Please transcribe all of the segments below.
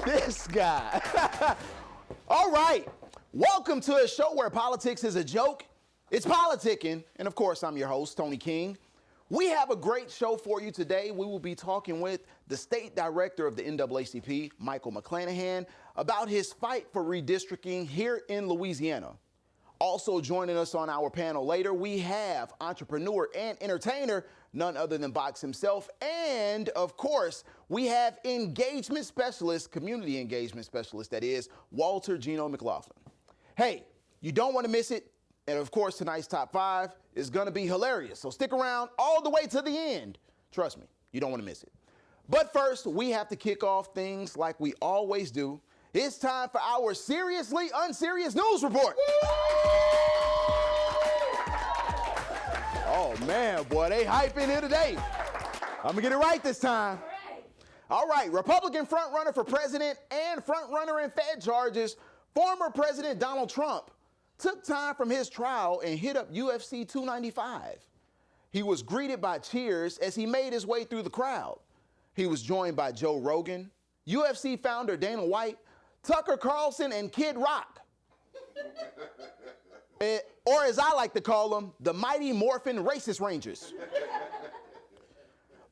This guy. All right. Welcome to a show where politics is a joke. It's politicking. And of course, I'm your host, Tony King. We have a great show for you today. We will be talking with the state director of the NAACP, McClanahan, about his fight for redistricting here in Louisiana. Also joining us on our panel later, we have entrepreneur and entertainer, none other than Boxx himself. And of course, we have engagement specialist, community engagement specialist, that is, Walter Geno McLaughlin. Hey, you don't want to miss it. And of course, tonight's top 5 is going to be hilarious. So stick around all the way to the end. Trust me, you don't want to miss it. But first, we have to kick off things like we always do. It's time for our Seriously Unserious News Report. Oh man, boy, they hyping here today. I'm gonna get it right this time. All right, Republican frontrunner for president and frontrunner in Fed charges, former President Donald Trump took time from his trial and hit up UFC 295. He was greeted by cheers as he made his way through the crowd. He was joined by Joe Rogan, UFC founder Dana White, Tucker Carlson, and Kid Rock. Or as I like to call them, the Mighty Morphin Racist Rangers.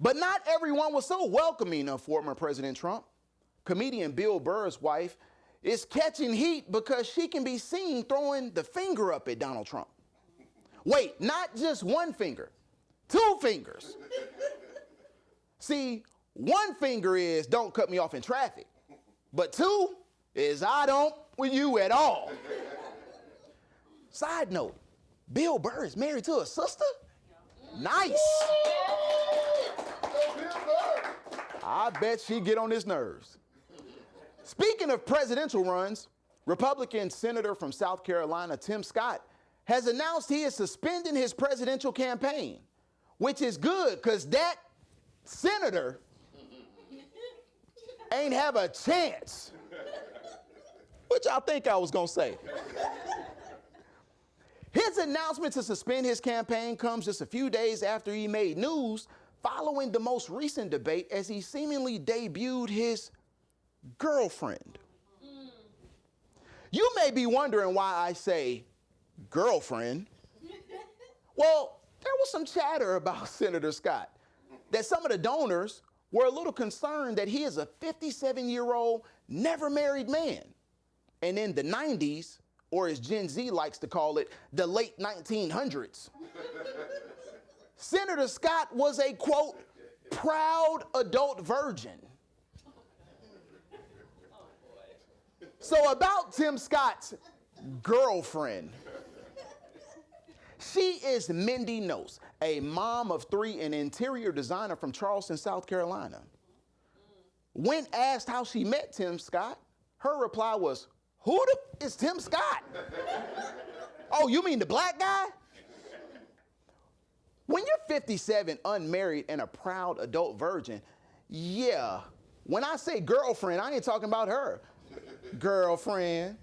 But not everyone was so welcoming of former President Trump. Comedian Bill Burr's wife is catching heat because she can be seen throwing the finger up at Donald Trump. Wait, not just one finger, 2 fingers. See, 1 finger is don't cut me off in traffic, but 2 is I don't with you at all. Side note, Bill Burr is married to a sister? Nice. I bet she get on his nerves. Speaking of presidential runs, Republican Senator from South Carolina, Tim Scott, has announced he is suspending his presidential campaign, which is good because that senator ain't have a chance, which I think I was gonna say. His announcement to suspend his campaign comes just a few days after he made news following the most recent debate as he seemingly debuted his girlfriend. You may be wondering why I say girlfriend. Well, there was some chatter about Senator Scott that some of the donors were a little concerned that he is a 57-year-old, never married man. And in the 90s, or as Gen Z likes to call it, the late 1900s, Senator Scott was a, quote, proud adult virgin. So about Tim Scott's girlfriend, she is Mindy Nose, a mom of 3 and interior designer from Charleston, South Carolina. When asked how she met Tim Scott, her reply was, "Who the is Tim Scott?" "Oh, you mean the black guy?" When you're 57, unmarried, and a proud adult virgin, yeah, when I say girlfriend, I ain't talking about her. Girlfriend.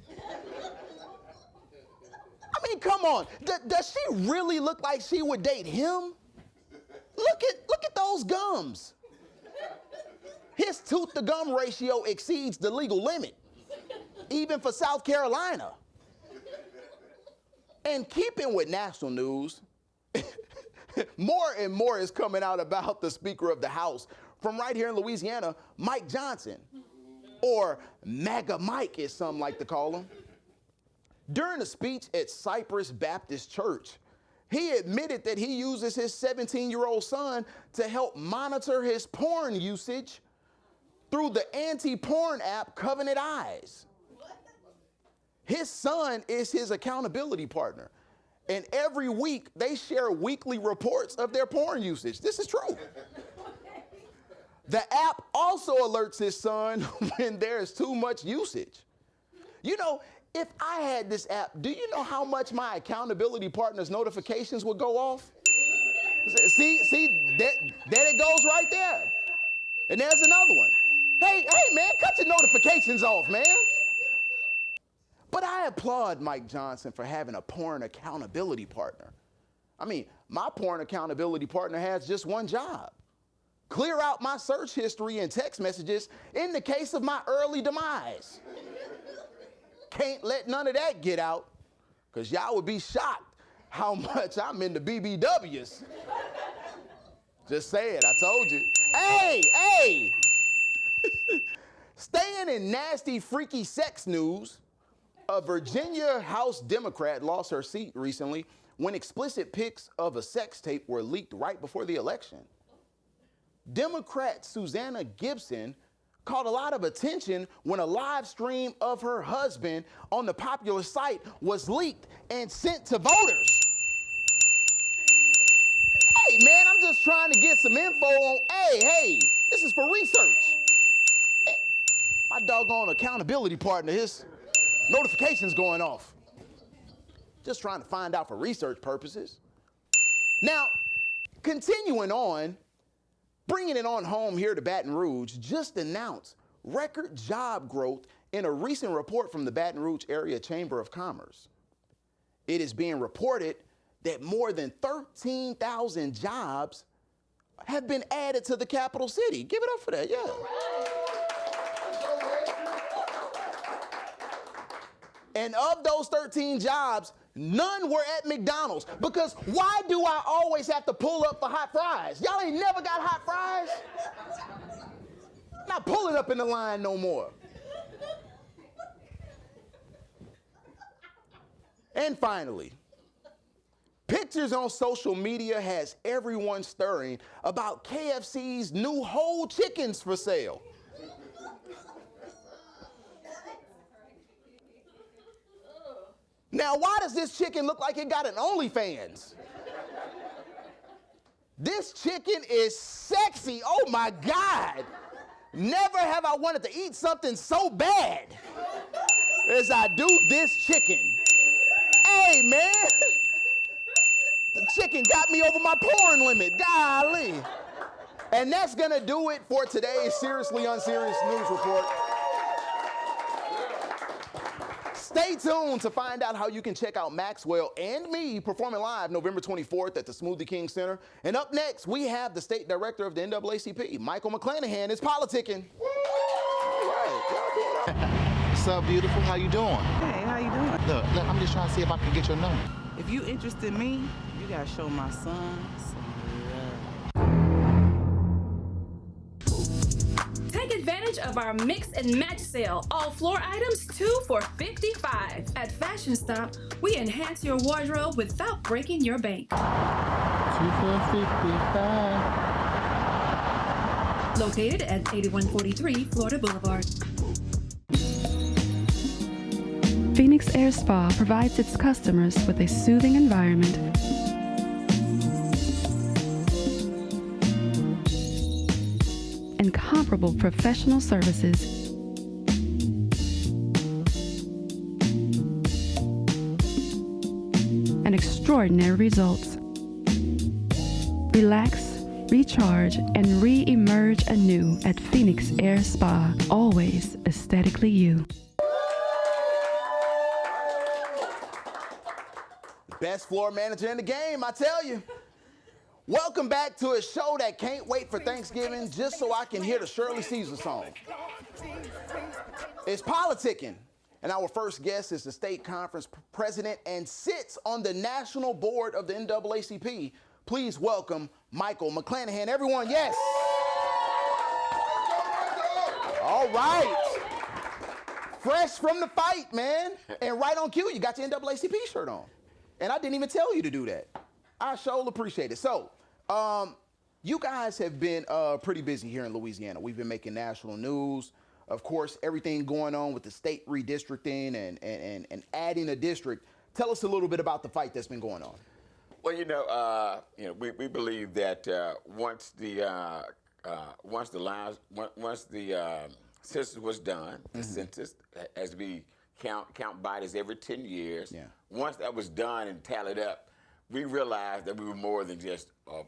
I mean, come on. Does she really look like she would date him? Look at those gums. His tooth to gum ratio exceeds the legal limit, even for South Carolina. And keeping with national news, more and more is coming out about the Speaker of the House from right here in Louisiana, Mike Johnson, or MAGA Mike, as some like to call him. During a speech at Cypress Baptist Church, he admitted that he uses his 17-year-old son to help monitor his porn usage through the anti-porn app Covenant Eyes. His son is his accountability partner, and every week they share weekly reports of their porn usage. This is true. The app also alerts his son when there's too much usage. You know, if I had this app, do you know how much my accountability partner's notifications would go off? See, there it goes right there. And there's another one. Hey, man, cut your notifications off, man. But I applaud Mike Johnson for having a porn accountability partner. I mean, my porn accountability partner has just one job: clear out my search history and text messages in the case of my early demise. Can't let none of that get out, because y'all would be shocked how much I'm into BBWs. Just saying, I told you. Hey! Staying in nasty, freaky sex news, a Virginia House Democrat lost her seat recently when explicit pics of a sex tape were leaked right before the election. Democrat Susanna Gibson caught a lot of attention when a live stream of her husband on the popular site was leaked and sent to voters. Hey, man, I'm just trying to get some info on, hey, this is for research. Hey, my doggone accountability partner, his notifications going off. Just trying to find out for research purposes. Now, continuing on, bringing it on home here to Baton Rouge, just announced record job growth in a recent report from the Baton Rouge Area Chamber of Commerce. It is being reported that more than 13,000 jobs have been added to the capital city. Give it up for that, yeah. And of those 13 jobs, none were at McDonald's. Because why do I always have to pull up for hot fries? Y'all ain't never got hot fries? Not pulling up in the line no more. And finally, pictures on social media has everyone stirring about KFC's new whole chickens for sale. Now, why does this chicken look like it got an OnlyFans? This chicken is sexy. Oh my God. Never have I wanted to eat something so bad as I do this chicken. Hey, man. The chicken got me over my porn limit. Golly. And that's going to do it for today's Seriously Unserious News Report. Stay tuned to find out how you can check out Maxwell and me performing live November 24th at the Smoothie King Center. And up next, we have the state director of the NAACP, McClanahan, is politicking. All right, What's up, beautiful? How you doing? Hey, how you doing? Look, I'm just trying to see if I can get your number. If you interested in me, you gotta show my son some love. Take advantage of our mix and match sale. All floor items 2 for $55. At Fashion Stop, we enhance your wardrobe without breaking your bank. 2 for $55. Located at 8143 Florida Boulevard. Phoenix Air Spa provides its customers with a soothing environment and comparable professional services. And extraordinary results. Relax, recharge, and re-emerge anew at Phoenix Air Spa, always aesthetically you. best floor manager in the game, I tell you. Welcome back to a show that can't wait for Thanksgiving just so I can hear the Shirley Caesar song. It's PoliTicKIng, and our first guest is the state conference president and sits on the national board of the NAACP. Please welcome McClanahan. Everyone, yes. All right. Fresh from the fight, man. And right on cue, you got your NAACP shirt on. And I didn't even tell you to do that. I sure appreciate it. So, you guys have been pretty busy here in Louisiana. We've been making national news. Of course, everything going on with the state redistricting and adding a district. Tell us a little bit about the fight that's been going on. Well, we believe that once the census was done, the census, as we count bodies every 10 years, once that was done and tallied up, we realized that we were more than just a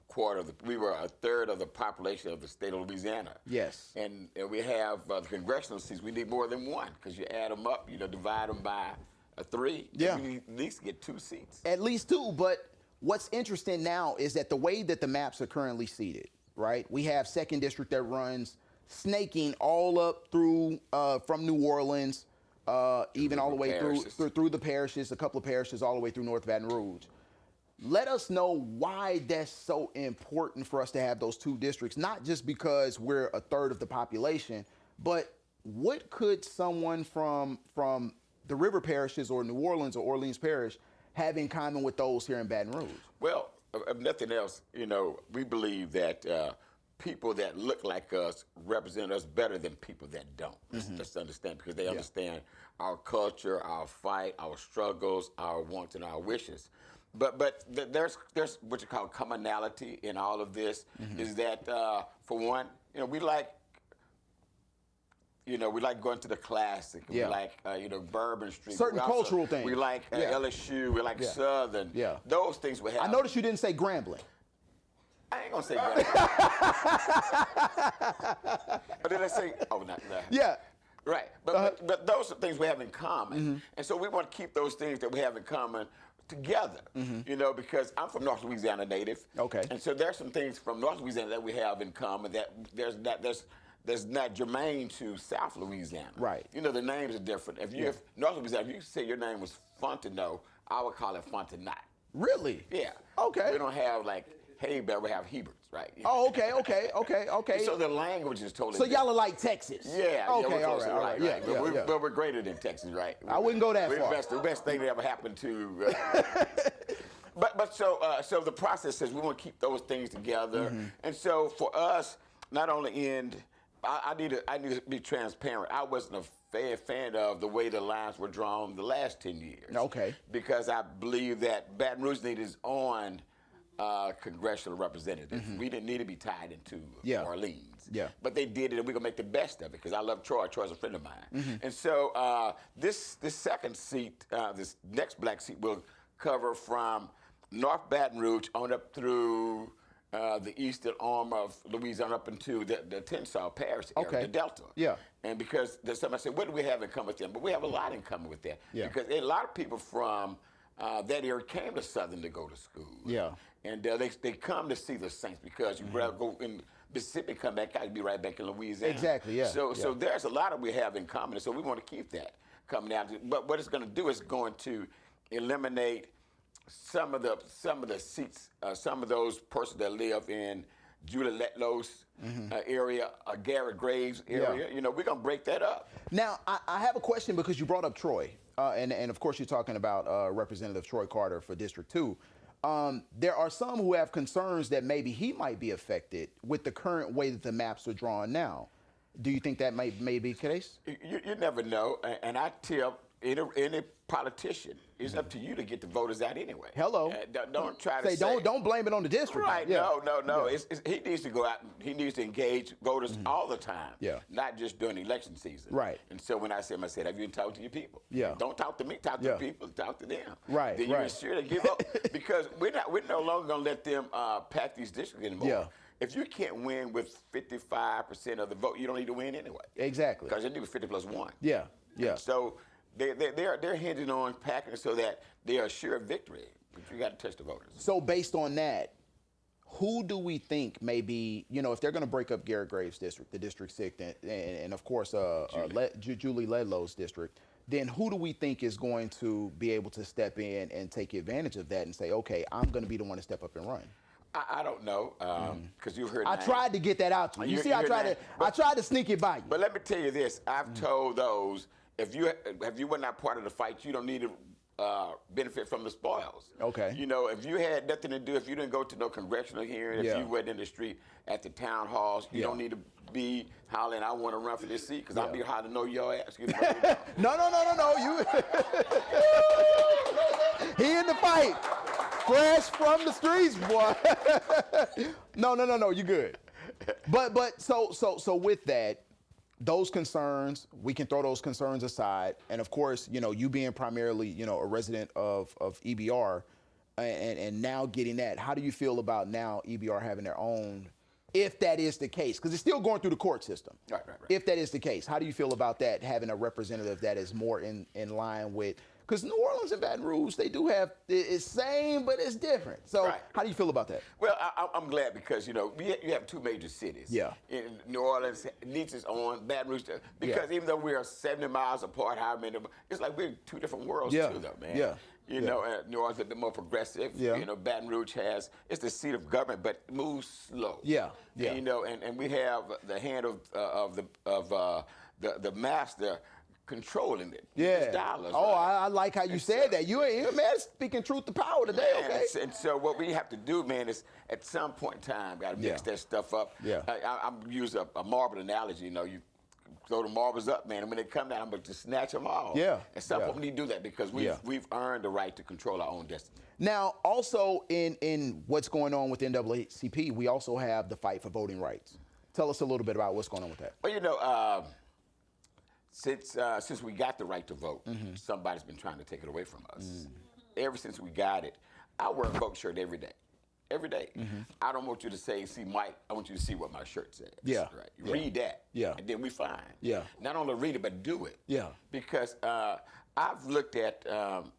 quarter of we were a third of the population of the state of Louisiana. Yes. And we have the congressional seats. We need more than one because you add them up, divide them by 3. Yeah. You need at least get 2 seats. At least 2, but what's interesting now is that the way that the maps are currently seated, right? We have 2nd District that runs snaking all up through from New Orleans, even all the way through the parishes, a couple of parishes all the way through North Baton Rouge. Let us know why that's so important for us to have those 2 districts, not just because we're a third of the population, but what could someone from the river parishes or New Orleans or Orleans Parish have in common with those here in Baton Rouge? Well, if nothing else, we believe that people that look like us represent us better than people that don't. Let's understand, because they understand our culture, our fight, our struggles, our wants and our wishes. But there's what you call commonality in all of this. Is that for one, we like going to the classic. We like Bourbon Street. Certain cultural things. We like LSU. We like Southern. Yeah. Those things we have. I noticed you didn't say Grambling. I ain't gonna say Grambling. But then I say, no. Yeah. Right. But those are things we have in common. And so we want to keep those things that we have in common together, because I'm from North Louisiana native. Okay. And so there's some things from North Louisiana that we have in common that there's not germane to South Louisiana. Right. The names are different. If North Louisiana, if you say your name was Fontenot, I would call it Fontenot. Really? Yeah. Okay. We don't have like Hayberry, we have Heberts, right? Oh, okay. So the language is totally different. Y'all are like Texas. Yeah. Okay, all right. Yeah. But we're greater than Texas, right? I wouldn't go that far. The best thing that ever happened to. So the process says we want to keep those things together, and so for us, not only I need to be transparent. I wasn't a fan of the way the lines were drawn the last 10 years. Okay. Because I believe that Baton Rouge needed its own congressional representative. We didn't need to be tied into Orleans. Yeah. But they did it, and we're gonna make the best of it because I love Troy. Troy's a friend of mine. And so this second seat, this next black seat, will cover from North Baton Rouge on up through the eastern arm of Louisiana up into the Tensas Parish area, the Delta. Yeah. And because there's somebody said, what do we have in common with them? But we have a lot in common with that. Yeah. Because a lot of people from that area came to Southern to go to school. Yeah. And they come to see the Saints because you'd rather go in Mississippi, come back out, you'd be right back in Louisiana. Exactly, yeah. So there's a lot we have in common, and so we want to keep that coming out. But what it's going to do is going to eliminate some of the seats, some of those persons that live in Julie Letlow's area, Garrett Graves area. We're going to break that up. Now, I have a question because you brought up Troy. And of course, you're talking about Representative Troy Carter for District 2. There are some who have concerns that maybe he might be affected with the current way that the maps are drawn now. Do you think that may be the case? You never know. And I tell any politician, it's up to you to get the voters out anyway. Hello. Don't try to say. Don't blame it on the district. Right. Yeah. No. Yeah. He needs to go out and he needs to engage voters all the time. Yeah. Not just during election season. Right. And so when I said, have you talked to your people? Yeah. Don't talk to me. Talk to the people. Talk to them. Right. Then you ensure to give up because we're no longer going to let them pack these districts anymore. Yeah. If you can't win with 55% of the vote, you don't need to win anyway. Exactly. Because you need 50 plus 1. Yeah. Yeah. And so they're hinging on packing so that they are sure of victory. But you got to touch the voters. So based on that, who do we think may be, if they're going to break up Garrett Graves' district, the District 6, and of course Julie Ledlow's district, then who do we think is going to be able to step in and take advantage of that and say, okay, I'm going to be the one to step up and run? I don't know, because you've heard. I tried to get that out to you. You see, I tried to sneak it by you. But let me tell you this: I've told those if you were not part of the fight, you don't need to benefit from the spoils. Okay. If you had nothing to do, if you didn't go to no congressional hearing, if you went in the street at the town halls, you don't need to be hollering, I want to run for this seat, because I'll be hard to know your ass. No. You. He in the fight. Fresh from the streets, boy. No, you good. But so with that, those concerns, we can throw those concerns aside. And of course, you being primarily, a resident of EBR and now getting that, how do you feel about now EBR having their own, if that is the case? Because it's still going through the court system. Right. If that is the case, how do you feel about that, having a representative that is more in line with, Because New Orleans and Baton Rouge, they do have, it's same, but it's different. So Right. how do you feel about that? Well, I'm glad because, you know, you have two major cities. Yeah. In New Orleans needs its own, Baton Rouge, because even though we are 70 miles apart, it's like we're two different worlds too, though, man. Yeah. You know, New Orleans is a bit more progressive. Yeah. You know, Baton Rouge it's the seat of government, but it moves slow. Yeah. Yeah. And, you know, and we have the hand of the master controlling it. Yeah. It's dollars. Oh, right? I like how you said that. You ain't, man, speaking truth to power today, Man, okay? and so what we have to do, man, is at some point in time, got to mix that stuff up. Yeah. I'm use a marble analogy. You know, you throw the marbles up, man, and when they come down, I'm going to snatch them all. Yeah. At some point, we need to do that because we've earned the right to control our own destiny. Now, also in what's going on with NAACP, we also have the fight for voting rights. Tell us a little bit about what's going on with that. Well, you know, since we got the right to vote, somebody's been trying to take it away from us. Ever since we got it, I wear a vote shirt every day. Every day. I don't want you to see Mike, I want you to see what my shirt says. Yeah. Right. Read that. Yeah. And then we fine. Yeah. Not only read it, but do it. Yeah. Because I've looked at,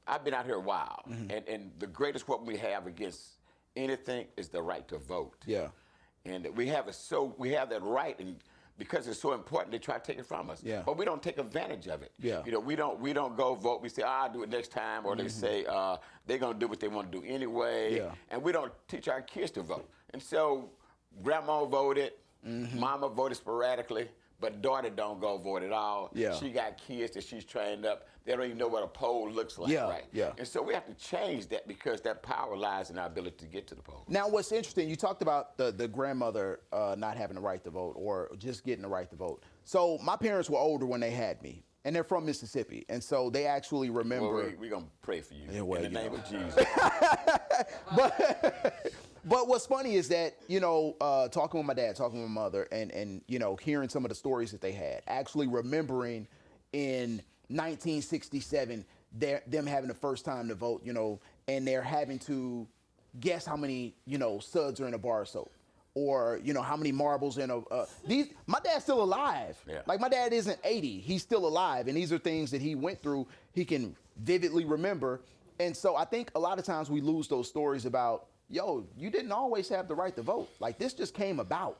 I've been out here a while, and the greatest weapon we have against anything is the right to vote. Yeah. And we have that right, and because it's so important, they try to take it from us. Yeah. But we don't take advantage of it. Yeah. You know, we don't go vote. We say, I'll do it next time, or they say they're gonna do what they want to do anyway. Yeah. And we don't teach our kids to vote. And so, grandma voted, mama voted sporadically, but daughter don't go vote at all. Yeah. She got kids that she's trained up. They don't even know what a poll looks like, Yeah, right? yeah. And so we have to change that because that power lies in our ability to get to the poll. Now, what's interesting, you talked about the grandmother not having the right to vote or just getting the right to vote. So my parents were older when they had me, and they're from Mississippi, and so they actually remember. Well, we're going to pray for you well, in the you name know. of Jesus. But what's funny is that, you know, talking with my dad, talking with my mother, and you know, hearing some of the stories that they had, actually remembering in 1967, them having the first time to vote, you know, and they're having to guess how many, you know, suds are in a bar of soap, or, you know, how many marbles in a, my dad's still alive. Yeah. Like, my dad isn't 80, he's still alive, and these are things that he went through, he can vividly remember. And so I think a lot of times we lose those stories about, yo, you didn't always have the right to vote. Like, this just came about.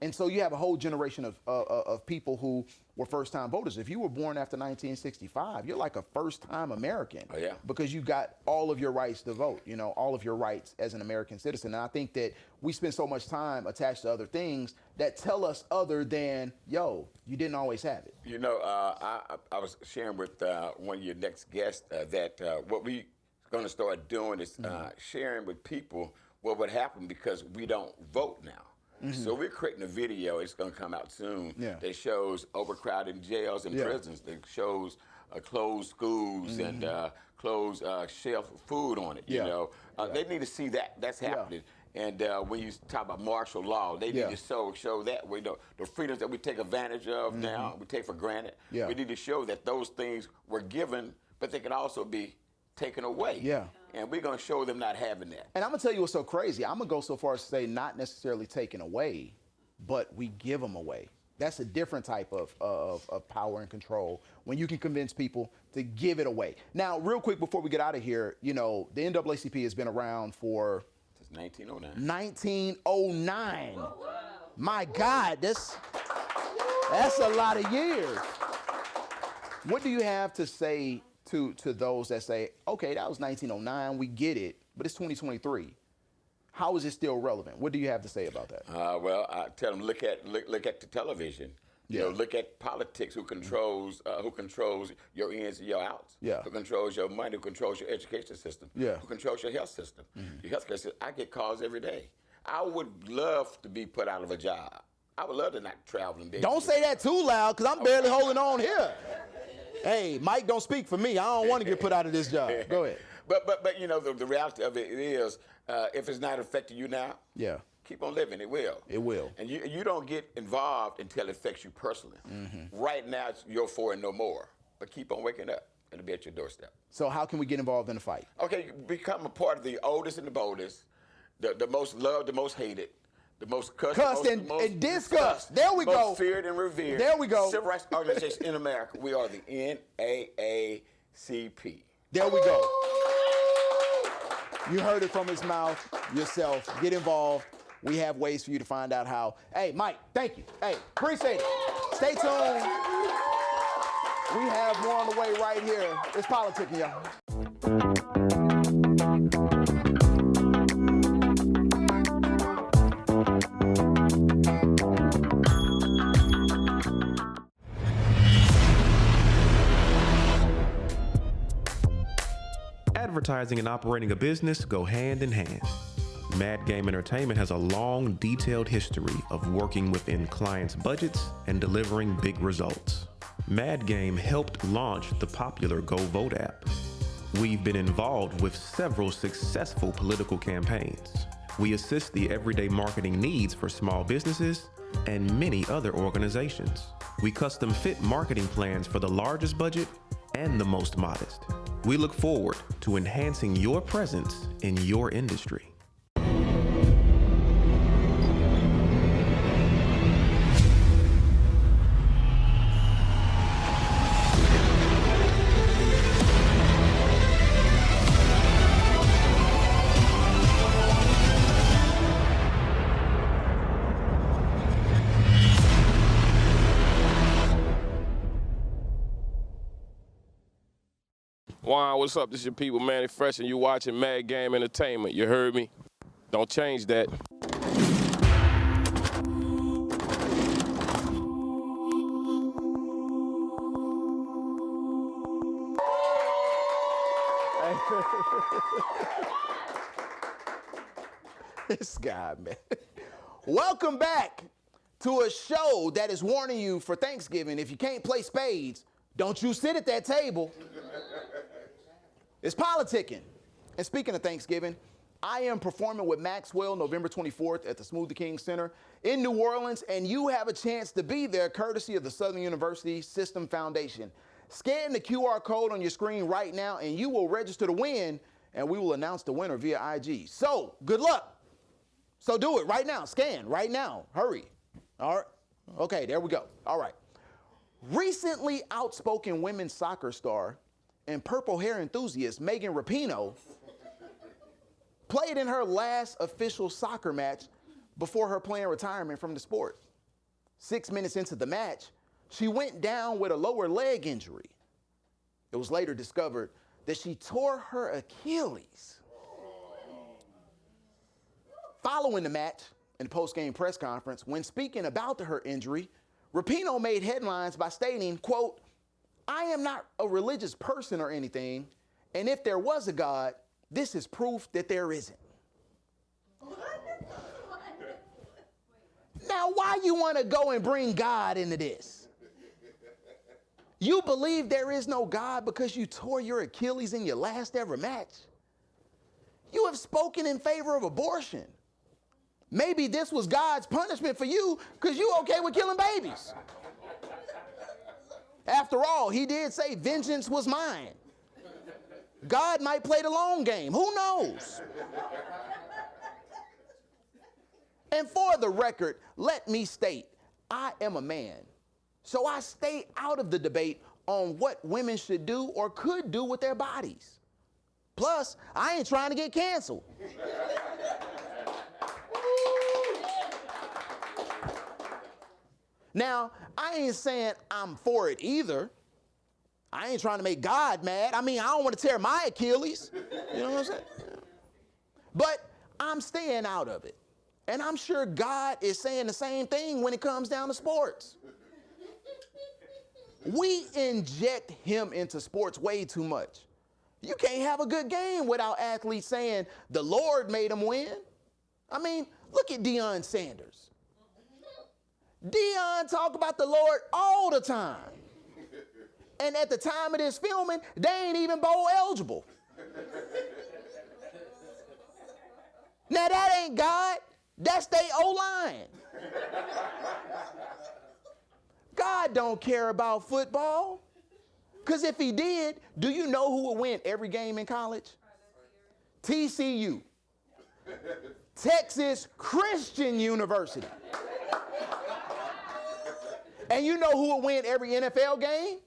And so you have a whole generation of people who were first-time voters. If you were born after 1965, you're like a first-time American. Oh, yeah. Because you got all of your rights to vote, you know, all of your rights as an American citizen. And I think that we spend so much time attached to other things that tell us other than, yo, you didn't always have it. You know, I was sharing with one of your next guests that what we're going to start doing is sharing with people what would happen because we don't vote now. So we're creating a video, it's going to come out soon, that shows overcrowded jails and prisons, that shows closed schools and closed shelf food on it, you know. They need to see that that's happening. And when you talk about martial law, they need to show that the freedoms that we take advantage of now, we take for granted. We need to show that those things were given, but they can also be taken away. Yeah. And we're going to show them not having that. And I'm going to tell you what's so crazy. I'm going to go so far as to say not necessarily taken away, but we give them away. That's a different type of power and control when you can convince people to give it away. Now, real quick before we get out of here, you know, the NAACP has been around for... Since 1909. 1909. My God, that's a lot of years. What do you have to say to those that say, okay, that was 1909, we get it, but it's 2023. How is it still relevant? What do you have to say about that? Well, I tell them look at the television. You know, look at politics. Who controls your ins and your outs? Yeah. Who controls your money? Who controls your education system? Yeah. Who controls your health system? Your health care system. I get calls every day. I would love to be put out of a job. I would love to not travel and be. Don't say that too loud, because I'm barely holding on here. Hey, Mike, don't speak for me. I don't want to get put out of this job. Go ahead. But you know, the reality of it is, if it's not affecting you now, keep on living. It will. It will. And you don't get involved until it affects you personally. Right now, it's your for and no more. But keep on waking up. It'll be at your doorstep. So how can we get involved in the fight? Okay, become a part of the oldest and the boldest, the most loved, the most hated, the most cussed and discussed. There we go. Most feared and revered. There we go. Civil rights organization in America. We are the NAACP. There we go. You heard it from his mouth yourself. Get involved. We have ways for you to find out how. Hey, Mike, thank you. Hey, appreciate it. Stay tuned. We have more on the way right here. It's politicking, y'all. Advertising and operating a business go hand in hand. Mad Game Entertainment has a long, detailed history of working within clients' budgets and delivering big results. Mad Game helped launch the popular Go Vote app. We've been involved with several successful political campaigns. We assist the everyday marketing needs for small businesses and many other organizations. We custom fit marketing plans for the largest budget and the most modest. We look forward to enhancing your presence in your industry. Wow, what's up? This is your people, Manny Fresh, and you watching Mad Game Entertainment. You heard me? Don't change that. This guy, man. Welcome back to a show that is warning you for Thanksgiving. If you can't play spades, don't you sit at that table. It's politicking. And speaking of Thanksgiving, I am performing with Maxwell November 24th at the Smoothie King Center in New Orleans, and you have a chance to be there courtesy of the Southern University System Foundation. Scan the QR code on your screen right now, and you will register to win, and we will announce the winner via IG. So, good luck. So do it right now. Scan right now. Hurry. All right. Okay, there we go. All right. Recently outspoken women's soccer star and purple hair enthusiast Megan Rapinoe played in her last official soccer match before her planned retirement from the sport. 6 minutes into the match, she went down with a lower leg injury. It was later discovered that she tore her Achilles. Following the match and post-game press conference, when speaking about her injury, Rapinoe made headlines by stating, quote, "I am not a religious person or anything, and if there was a God, this is proof that there isn't." Now, why you want to go and bring God into this? You believe there is no God because you tore your Achilles in your last ever match? You have spoken in favor of abortion. Maybe this was God's punishment for you because you okay with killing babies. After all, he did say vengeance was mine. God might play the long game. Who knows? And for the record, let me state, I am a man. So I stay out of the debate on what women should do or could do with their bodies. Plus, I ain't trying to get canceled. Now, I ain't saying I'm for it either. I ain't trying to make God mad. I mean, I don't want to tear my Achilles. You know what I'm saying? But I'm staying out of it. And I'm sure God is saying the same thing when it comes down to sports. We inject him into sports way too much. You can't have a good game without athletes saying the Lord made him win. I mean, look at Deion Sanders. Deion talk about the Lord all the time. And at the time of this filming, they ain't even bowl eligible. Now that ain't God, that's they O-line. God don't care about football. Because if he did, do you know who would win every game in college? TCU. Texas Christian University. And you know who will win every NFL game?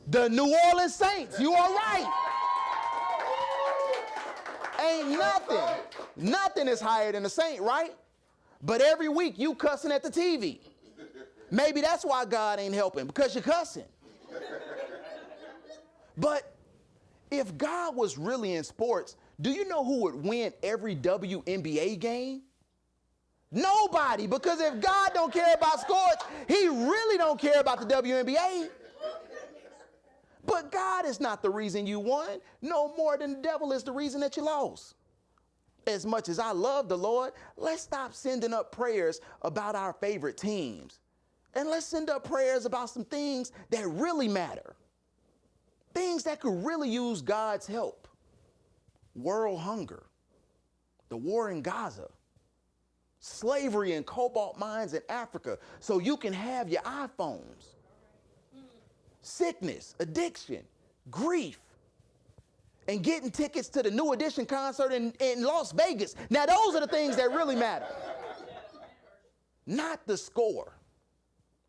The New Orleans Saints. You are right. Ain't nothing is higher than a saint, right? But every week you cussing at the TV. Maybe that's why God ain't helping, because you're cussing. But if God was really in sports, do you know who would win every WNBA game? Nobody, because if God don't care about sports, he really don't care about the WNBA. But God is not the reason you won, no more than the devil is the reason that you lost. As much as I love the Lord, let's stop sending up prayers about our favorite teams. And let's send up prayers about some things that really matter. Things that could really use God's help. World hunger, the war in Gaza, slavery and cobalt mines in Africa so you can have your iPhones, sickness, addiction, grief, and getting tickets to the New Edition concert in Las Vegas. Now, those are the things that really matter. Not the score.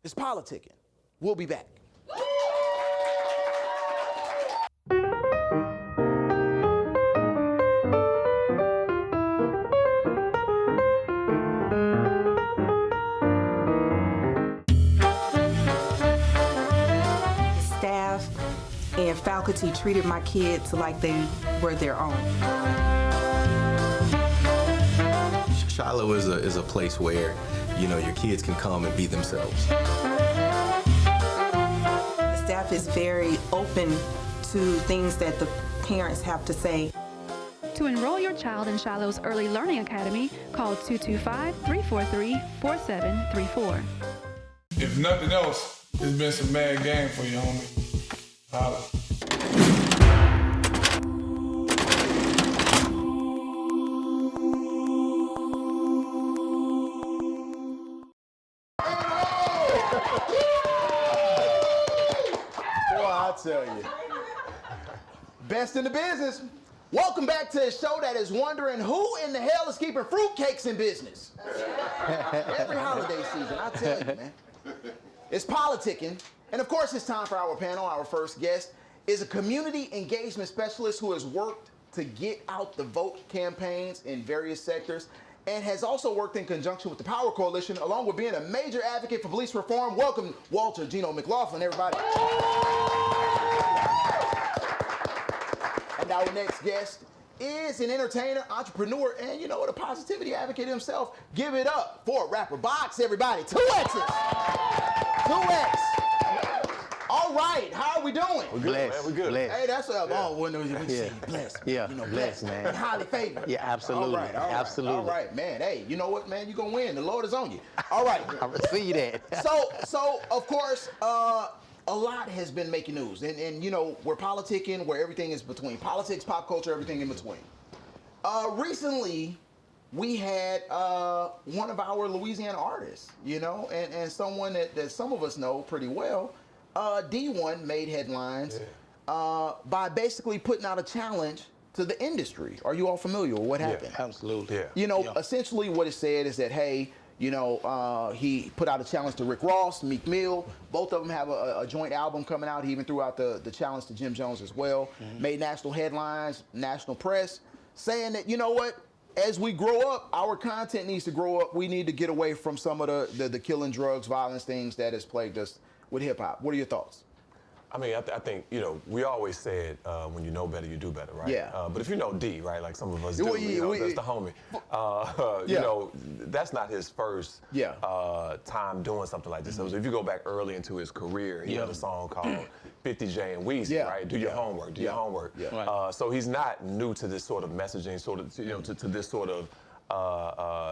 It's politicking. We'll be back. Staff and faculty treated my kids like they were their own. Shiloh is a place where, you know, your kids can come and be themselves. The staff is very open to things that the parents have to say. To enroll your child in Shiloh's Early Learning Academy, call 225-343-4734. If nothing else, it's been some mad game for you, homie. Holla. Boy, I tell you. Best in the business. Welcome back to a show that is wondering who in the hell is keeping fruitcakes in business. Every holiday season, I tell you, man. It's politicking. And of course, it's time for our panel. Our first guest is a community engagement specialist who has worked to get out the vote campaigns in various sectors and has also worked in conjunction with the Power Coalition, along with being a major advocate for police reform. Welcome, Walter Geno McLaughlin, everybody. And our next guest is an entertainer, entrepreneur, and you know what, a positivity advocate himself. Give it up for rapper Boxx, everybody. 2 X's. 2X. All right, how are we doing? We're blessed. Man, we're good. Blessed. Hey, that's what we say, blessed. Yeah, you know, blessed, man. And highly favored. Yeah, absolutely. All right, absolutely. All right, man. Hey, you know what, man? You're going to win. The Lord is on you. All right. I receive that. So of course, a lot has been making news. And you know, we're politicking, where everything is between politics, pop culture, everything in between. Recently, we had one of our Louisiana artists, you know, and someone that some of us know pretty well, D1 made headlines by basically putting out a challenge to the industry. Are you all familiar with what happened? Absolutely. Yeah. You know, essentially what it said is that, hey, you know, he put out a challenge to Rick Ross, Meek Mill. Both of them have a joint album coming out. He even threw out the challenge to Jim Jones as well. Made national headlines, national press, saying that, you know what, as we grow up, our content needs to grow up. We need to get away from some of the killing, drugs, violence things that has plagued us with hip hop. What are your thoughts? I mean, I think, you know, we always said when you know better, you do better, right? Yeah. But if you know D, right, like some of us do, Well, you know, that's the homie. You know, that's not his first time doing something like this. So if you go back early into his career, he had a song called 50J and Weezy, right? Do your homework, do your homework. Yeah. So he's not new to this sort of messaging, sort of, you know, to this sort of,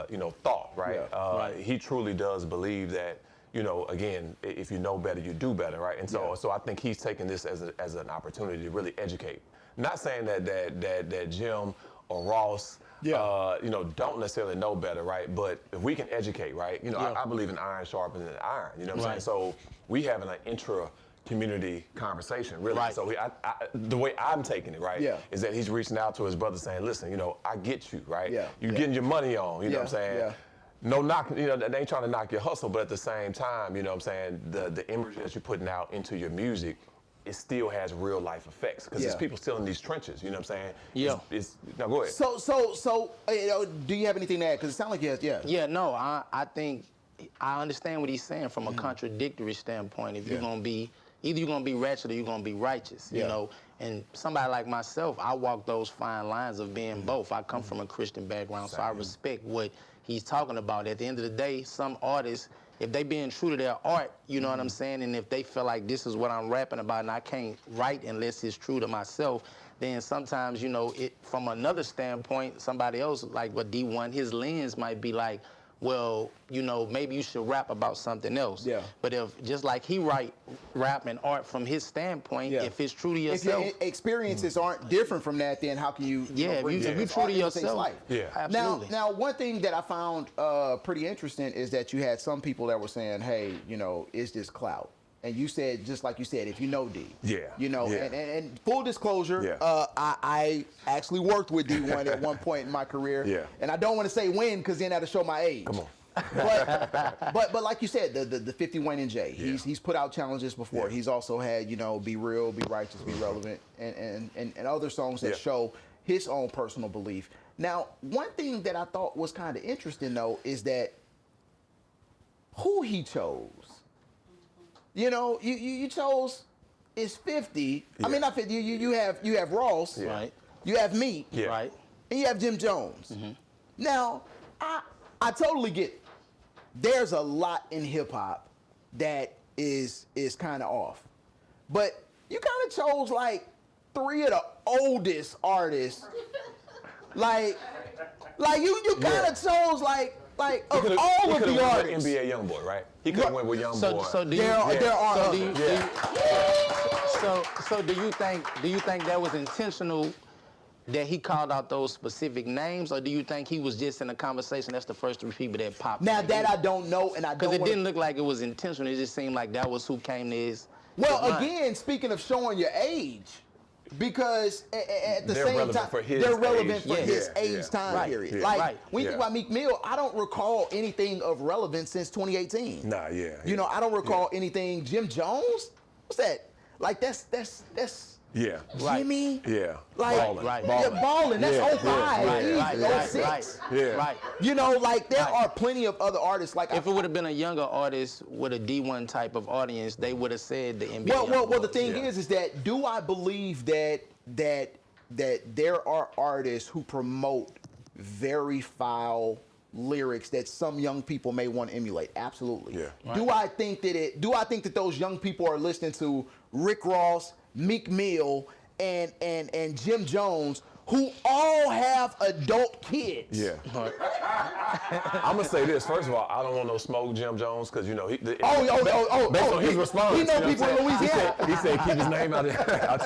you know, thought, right? He truly does believe that, you know, again, if you know better, you do better, right? And so I think he's taking this as an opportunity to really educate. Not saying that Jim or Ross, you know, don't necessarily know better, right? But if we can educate, right? You know, I believe in iron sharpening iron. You know what I'm saying? So we having an intra-community conversation, really. So the way I'm taking it, right, is that he's reaching out to his brother saying, listen, you know, I get you, right? You're getting your money on, you know what I'm saying? No knock, you know, they ain't trying to knock your hustle, but at the same time, you know what I'm saying, the imagery that you're putting out into your music, it still has real life effects because there's people still in these trenches. You know what I'm saying? Yeah. Now go ahead. So you know, do you have anything to add? Because it sounds like you have, Yeah, no, I think I understand what he's saying from a contradictory standpoint. If you're gonna be, either you're gonna be ratchet or you're gonna be righteous, you know. And somebody like myself, I walk those fine lines of being both. I come from a Christian background, so I respect what he's talking about. At the end of the day, some artists, if they being true to their art, you know what I'm saying, and if they feel like this is what I'm rapping about and I can't write unless it's true to myself, then sometimes, you know, it from another standpoint, somebody else, like what D1, his lens might be like, well, you know, maybe you should rap about something else. Yeah. But if, just like he rap and art from his standpoint, if it's true to yourself. If your experiences aren't different from that, then how can you, if you're true to yourself. Absolutely. Now, one thing that I found pretty interesting is that you had some people that were saying, hey, you know, is this clout? And you said, just like you said, if you know D. You know, and full disclosure, I actually worked with D1 at one point in my career. And I don't want to say when, because then that'll show my age. Come on. but like you said, the 51 and J, he's put out challenges before. He's also had, you know, Be Real, Be Righteous, Be Relevant, and other songs that show his own personal belief. Now, one thing that I thought was kind of interesting, though, is that who he chose. You know, you chose is 50. I mean, not 50. You have Ross. Right. You have Meek. Right. And you have Jim Jones. Now, I totally get it. There's a lot in hip hop that is kind of off, but you kind of chose like 3 of the oldest artists. like you kind of chose like of all of the artists. NBA YoungBoy, right? He could have went with YoungBoy. So do you think that was intentional that he called out those specific names, or do you think he was just in a conversation? That's the first 3 people that popped. Now that I don't know, and I don't. Because it didn't look like it was intentional. It just seemed like that was who came to his. Well, again, speaking of showing your age, because at the same time, they're relevant for his age time period. Like when you think about Meek Mill, I don't recall anything of relevance since 2018. Nah, you know, I don't recall anything. Jim Jones, what's that? Like that's. Jimmy? Like, balling. That's 05, 06. You know, like, there are plenty of other artists. Like, if it would have been a younger artist with a D1 type of audience, they would have said the NBA. Well, the thing is that do I believe that there are artists who promote very foul lyrics that some young people may want to emulate? Absolutely. Do I think that those young people are listening to Rick Ross, Meek Mill, and Jim Jones, who all have adult kids? I'm gonna say this. First of all, I don't want no smoke Jim Jones, because you know based on his response, he know people in Louisiana. He said keep his name out your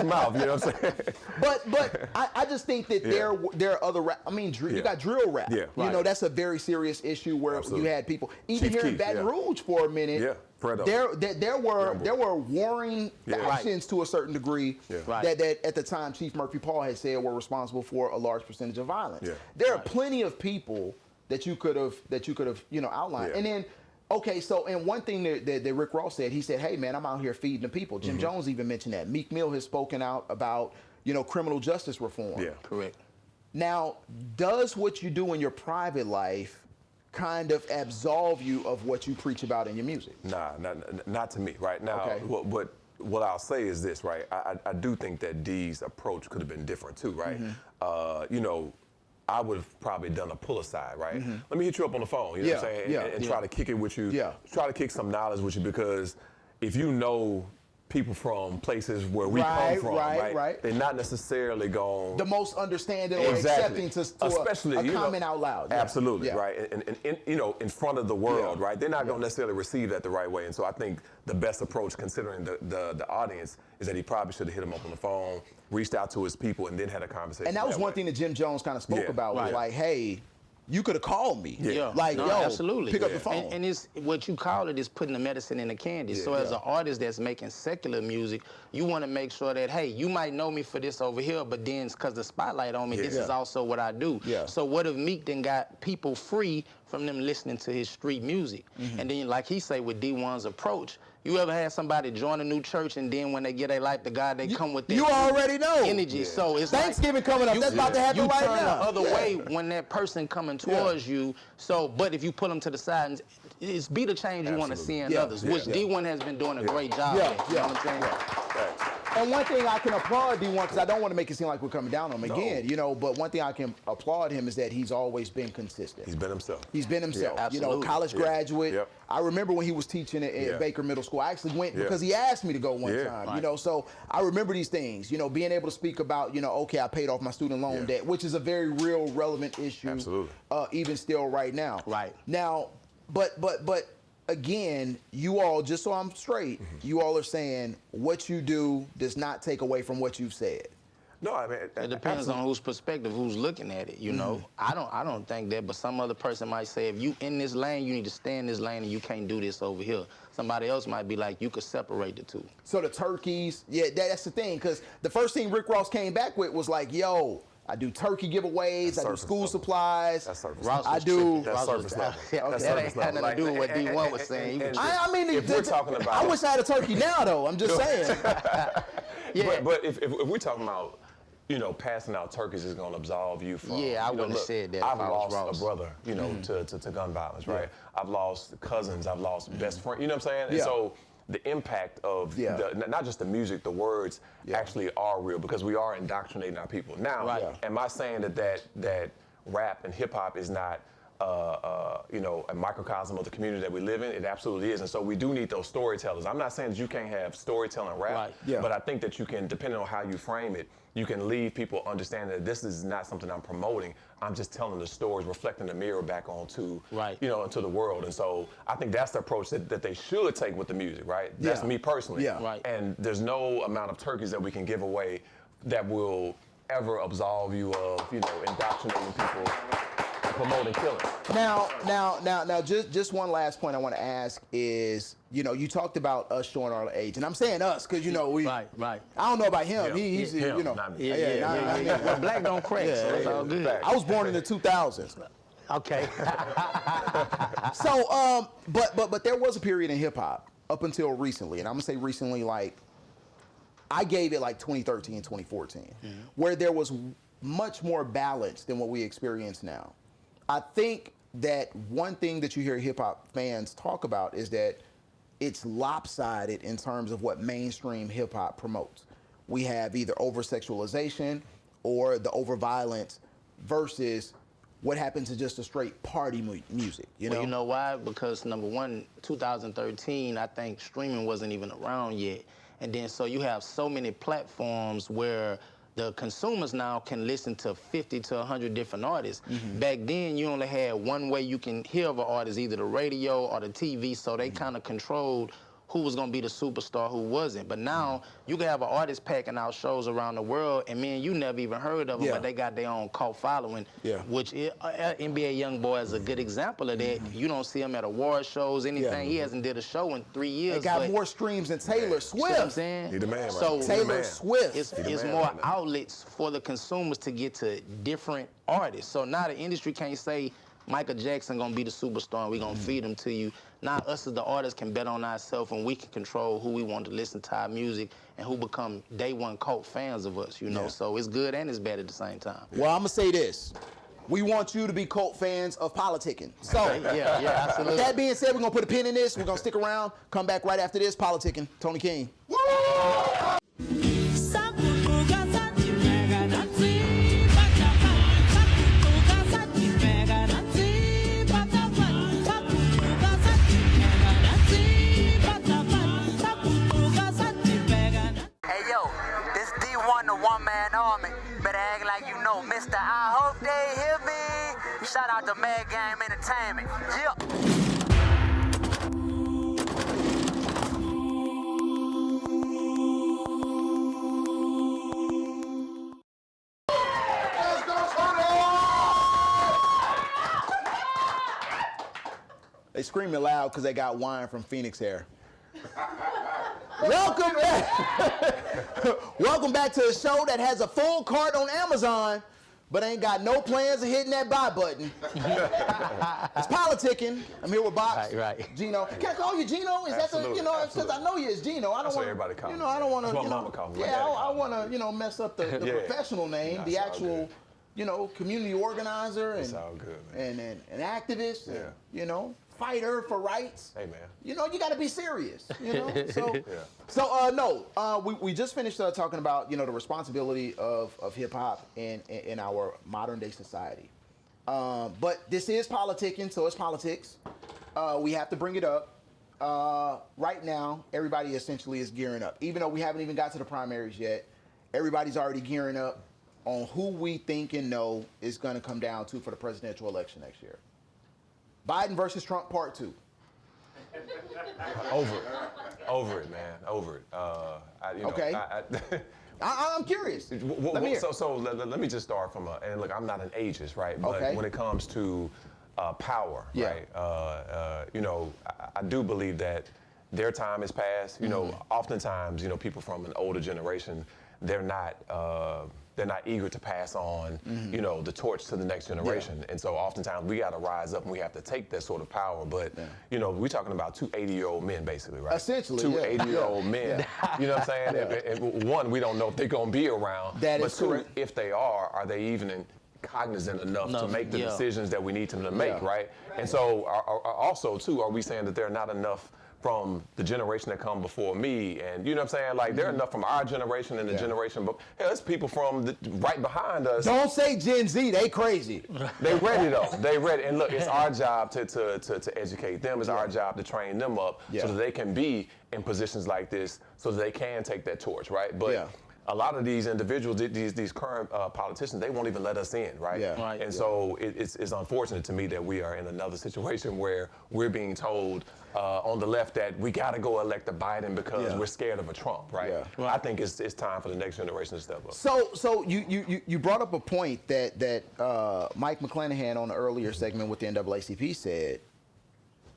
mouth. You know what I'm saying? But I just think that there are other rap. I mean, you got drill rap. You know, that's a very serious issue where you had people even here in Baton Rouge for a minute. There were warring factions to a certain degree that at the time Chief Murphy Paul had said were responsible for a large percentage of violence. There are plenty of people that you could have outlined. And then and one thing that Rick Ross said, he said, hey man, I'm out here feeding the people. Jim Jones even mentioned that. Meek Mill has spoken out about, you know, criminal justice reform. Correct. Now, does what you do in your private life kind of absolve you of what you preach about in your music? Nah, not to me. Right now, what I'll say is this, right? I do think that D's approach could have been different too, right? You know, I would have probably done a pull aside, right? Let me hit you up on the phone, you know what I'm saying? And try to kick it with you. Try to kick some knowledge with you, because if you know people from places where we come from, right? They're not necessarily going the most understanding or accepting to especially a comment out loud. Absolutely, right? And you know, in front of the world, right? They're not going to necessarily receive that the right way. And so I think the best approach, considering the audience, is that he probably should have hit him up on the phone, reached out to his people, and then had a conversation. And that was one thing that Jim Jones kind of spoke about, was like, hey, you could have called me. Absolutely. Pick up the phone. And it's what you call it is putting the medicine in the candy. So as an artist that's making secular music, you want to make sure that, hey, you might know me for this over here, but then because the spotlight on me, this is also what I do. So what if Meek then got people free from them listening to his street music. And then, like he say, with D1's approach, you ever had somebody join a new church and then when they get their life to God, they come with that you already know energy. So it's Thanksgiving like, coming up. That's about to happen right now. You turn the other way when that person coming towards you. So, but if you pull them to the side, and it's be the change you want to see in others, which D1 has been doing a great job at. You know what I'm saying? And one thing I can applaud D1, because I don't want to make it seem like we're coming down on him again, you know, but one thing I can applaud him is that he's always been consistent. He's been himself. He's been himself. Yeah, you know, college graduate. Yep. I remember when he was teaching at Baker Middle School. I actually went because he asked me to go one time, you know, so I remember these things, you know, being able to speak about, you know, okay, I paid off my student loan debt, which is a very real, relevant issue. Absolutely. Even still right now. Right. Now, but again, you all, just so I'm straight, you all are saying what you do does not take away from what you've said. No, I mean, it depends on whose perspective, who's looking at it. You know, I don't think that, but some other person might say, if you in this lane, you need to stay in this lane, and you can't do this over here. Somebody else might be like, you could separate the two. So the turkeys, that's the thing, because the first thing Rick Ross came back with was like, yo, I do turkey giveaways, I do school supplies. That's surface I do. That's surface level. That's that ain't had nothing to do with what D1 was saying. I mean, if we're talking about, I wish I had a turkey now, though. I'm just saying. But if we're talking about, you know, passing out turkeys is going to absolve you from. Yeah, I wouldn't have said that. I've lost a brother, you know, to gun violence, right? Yeah. I've lost cousins. I've lost best friends. You know what I'm saying? And so the impact of not just the music, the words actually are real because we are indoctrinating our people. Now, am I saying that rap and hip hop is not you know, a microcosm of the community that we live in? It absolutely is. And so we do need those storytellers. I'm not saying that you can't have storytelling rap, but I think that you can, depending on how you frame it, you can leave people understanding that this is not something I'm promoting. I'm just telling the stories, reflecting the mirror back onto, you know, into the world. And so I think that's the approach that they should take with the music, right? That's me personally. And there's no amount of turkeys that we can give away that will ever absolve you of, you know, indoctrinating people, promoting killing. Now, just one last point I want to ask is, you know, you talked about us showing our age, and I'm saying us because, you know, we. Right. I don't know about him. He's him, you know. not me. Well, black don't crack, so it's all good. I was born in the 2000s. Okay. So, but there was a period in hip hop up until recently, and I'm gonna say recently, like I gave it like 2013, 2014, where there was much more balance than what we experience now. I think that one thing that you hear hip hop fans talk about is that it's lopsided in terms of what mainstream hip hop promotes. We have either over-sexualization or the over-violence versus what happens to just a straight party music, you know? Well, you know why? Because number one, 2013, I think streaming wasn't even around yet. And then so you have so many platforms where the consumers now can listen to 50 to 100 different artists. Back then, you only had one way you can hear of an artist, either the radio or the TV, so they kind of controlled who was gonna be the superstar, who wasn't. But now, you can have an artist packing out shows around the world, and man, you never even heard of them, but they got their own cult following, which NBA YoungBoy is a good example of that. You don't see him at award shows, anything. He hasn't did a show in 3 years. They got more streams than Taylor Swift. You know what I'm saying? He the man, so Taylor Swift. It's more outlets for the consumers to get to different artists. So now the industry can't say, Michael Jackson gonna be the superstar and we gonna feed him to you. Now us as the artists can bet on ourselves and we can control who we want to listen to our music and who become day one cult fans of us, you know? So it's good and it's bad at the same time. Well, I'm gonna say this. We want you to be cult fans of PoliTicKIng. So, yeah, absolutely. With that being said, we're gonna put a pin in this. We're gonna stick around, come back right after this. PoliTicKIng, Tony King. Woo! The one-man army, better act like you know, Mr. I hope they hear me. Shout out to Mad Game Entertainment. They screaming loud because they got wine from Phoenix Air. Welcome back. Welcome back to the show that has a full cart on Amazon but ain't got no plans of hitting that buy button. It's politicking. I'm here with Boxx. Right. Geno. Can I call you Geno? Is Absolutely, that the, you know, absolutely. because I know you as Geno. I don't want everybody call you me. know, I don't want to, That's you what know, mama called me. yeah, I want to, you know, mess up the professional name, That's the all actual, good. you know, community organizer It's and all good, man. and activist, Yeah. and, you know, fighter for rights. Hey, man. You know, you got to be serious. You know, so Yeah. we just finished talking about, you know, the responsibility of hip hop in our modern day society. But this is politicking, so it's politics. We have to bring it up. Right now, everybody essentially is gearing up. Even though we haven't even got to the primaries yet, everybody's already gearing up on who we think and know is going to come down to for the presidential election next year. Biden versus Trump, part 2. Over it, man. Over it. Okay. I'm curious. Let me hear. So let me just start from and look, I'm not an ageist, right? But Okay. when it comes to power, Yeah. right? You know, I do believe that their time is past. You know, oftentimes, you know, people from an older generation, they're not eager to pass on, you know, the torch to the next generation. And so oftentimes we got to rise up and we have to take that sort of power. But, you know, we're talking about 2 80-year-old men, basically, right? Essentially, 2 yeah. 80-year-old men. You know what I'm saying? And one, we don't know if they're going to be around. That but is 2, correct. if they are they even cognizant enough to make the decisions that we need them to make, right? And so also, too, are we saying that there are not enough from the generation that come before me, and you know what I'm saying? Like, there are enough from our generation and the generation, but there's people from right behind us. Don't say Gen Z, they crazy. They ready though. They ready. And look, it's our job to educate them. It's our job to train them up so that they can be in positions like this, so that they can take that torch, right? But a lot of these individuals, these current politicians, they won't even let us in, right? And so it's unfortunate to me that we are in another situation where we're being told on the left that we got to go elect a Biden because we're scared of a Trump, right? I think it's time for the next generation to step up. So you brought up a point that Mike McClanahan on the earlier segment with the NAACP said,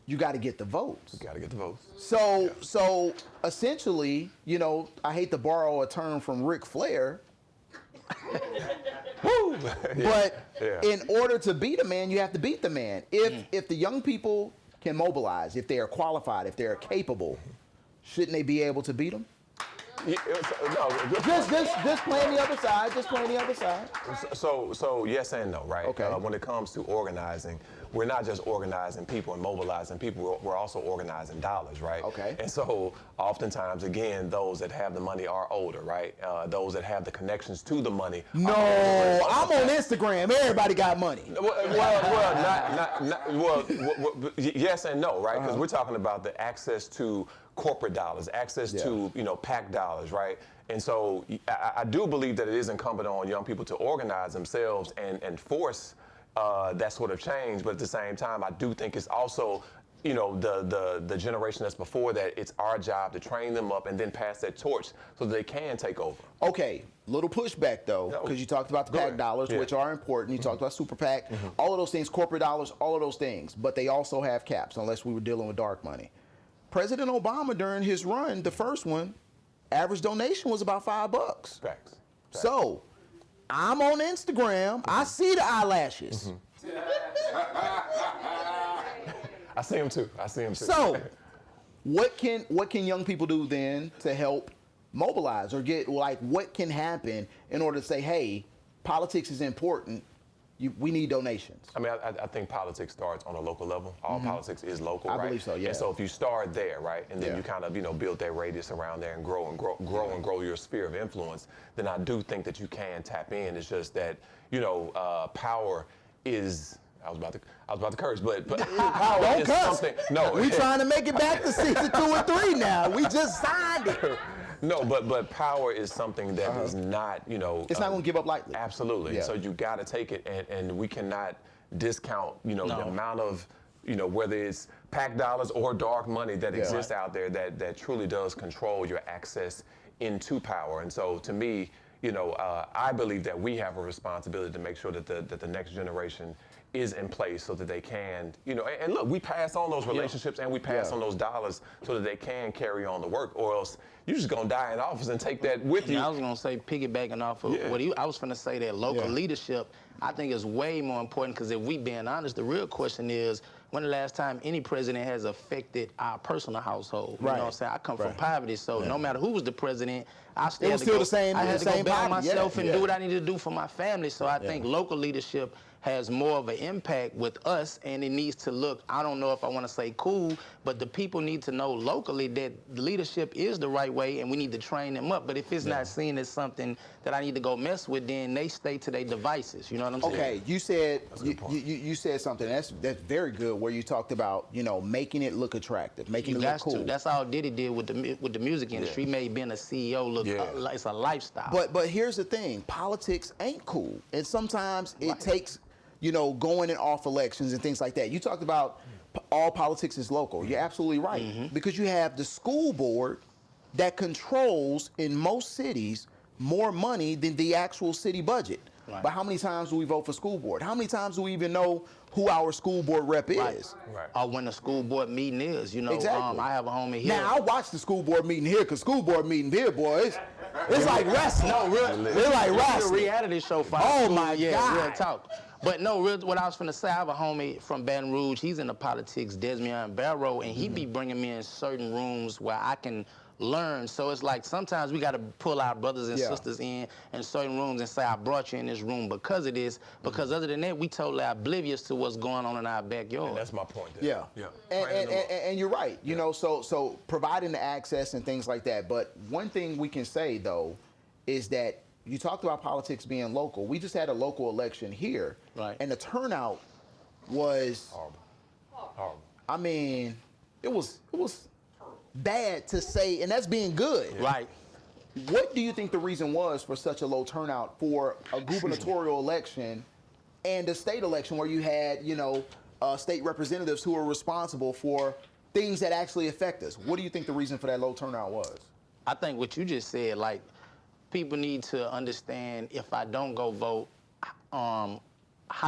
you got to get the votes. You got to get the votes. So essentially, you know, I hate to borrow a term from Ric Flair, Woo! but in order to beat a man, you have to beat the man. If the young people can mobilize, if they are qualified, if they are capable, shouldn't they be able to beat them? No, just playing the other side. Just playing the other side. So yes and no, right? Okay. When it comes to organizing, we're not just organizing people and mobilizing people. We're also organizing dollars, right? Okay. And so oftentimes, again, those that have the money are older, right? Those that have the connections to the money. No, I'm on Instagram. Everybody got money. Yes and no, right? Because we're talking about the access to corporate dollars, access to, you know, PAC dollars, right? And so I do believe that it is incumbent on young people to organize themselves and force that sort of change. But at the same time, I do think it's also, you know, the generation that's before that, it's our job to train them up and then pass that torch so that they can take over. Okay, little pushback though, because you talked about the PAC dollars, which are important. You talked about Super PAC, all of those things, corporate dollars, all of those things. But they also have caps, unless we were dealing with dark money. President Obama, during his run, the first one, average donation was about $5. Facts. So, I'm on Instagram. I see the eyelashes. I see them too. So, what can young people do then to help mobilize or get, like, what can happen in order to say, hey, politics is important. We need donations. I mean, I think politics starts on a local level. All politics is local, right? I believe so, yeah. And so if you start there, right, and then you kind of, you know, build that radius around there and grow your sphere of influence, then I do think that you can tap in. It's just that, you know, power is. I was about to curse, but power Don't is cuss. something. No, we trying to make it back to season 2 and 3 now. We just signed it. No, but power is something that is not, you know. It's not going to give up lightly. Absolutely. Yeah. So you got to take it, and we cannot discount, you know, the amount of, you know, whether it's PAC dollars or dark money that exists out there that truly does control your access into power. And so to me, you know, I believe that we have a responsibility to make sure that the next generation is in place so that they can, you know, and look, we pass on those relationships and we pass on those dollars so that they can carry on the work, or else you're just gonna die in office and take that with you. I was gonna say, piggybacking off of what I was gonna say, that local leadership, I think is way more important, because if we being honest, the real question is, when the last time any president has affected our personal household? You know what I'm saying? I come from poverty, so no matter who was the president, I still had to go, I had to go back myself and do what I needed to do for my family. So I think local leadership has more of an impact with us, and it needs to look, I don't know if I want to say cool, but the people need to know locally that leadership is the right way, and we need to train them up. But if it's not seen as something that I need to go mess with, then they stay to their devices. You know what I'm saying? Okay, you said you said something that's very good, where you talked about, you know, making it look attractive, making it look cool. That's all Diddy did with the music industry. He made being a CEO look like it's a lifestyle. But here's the thing: politics ain't cool, and sometimes it takes, you know, going and off elections and things like that. You talked about all politics is local. You're absolutely right, because you have the school board that controls in most cities more money than the actual city budget. But how many times do we vote for school board? How many times do we even know who our school board rep is? Or when the school board meeting is, you know. Exactly. I have a homie here. Now, I watch the school board meeting here, because school board meeting here, boys, it's like wrestling. No, it's like wrestling. It's a reality show for Oh my God. Real talk. But no, what I was finna say, I have a homie from Baton Rouge. He's into politics, Desmond Barrow, and he be bringing me in certain rooms where I can learn. So it's like sometimes we got to pull our brothers and sisters in certain rooms and say, I brought you in this room because of this. Because other than that, we totally oblivious to what's going on in our backyard. And that's my point there. And you're right. You know, so providing the access and things like that. But one thing we can say, though, is that you talked about politics being local. We just had a local election here, and the turnout was horrible. I mean, it was bad to say, and that's being good. Right. What do you think the reason was for such a low turnout for a gubernatorial election and a state election where you had, you know, state representatives who are responsible for things that actually affect us? What do you think the reason for that low turnout was? I think what you just said, like, people need to understand, if I don't go vote, how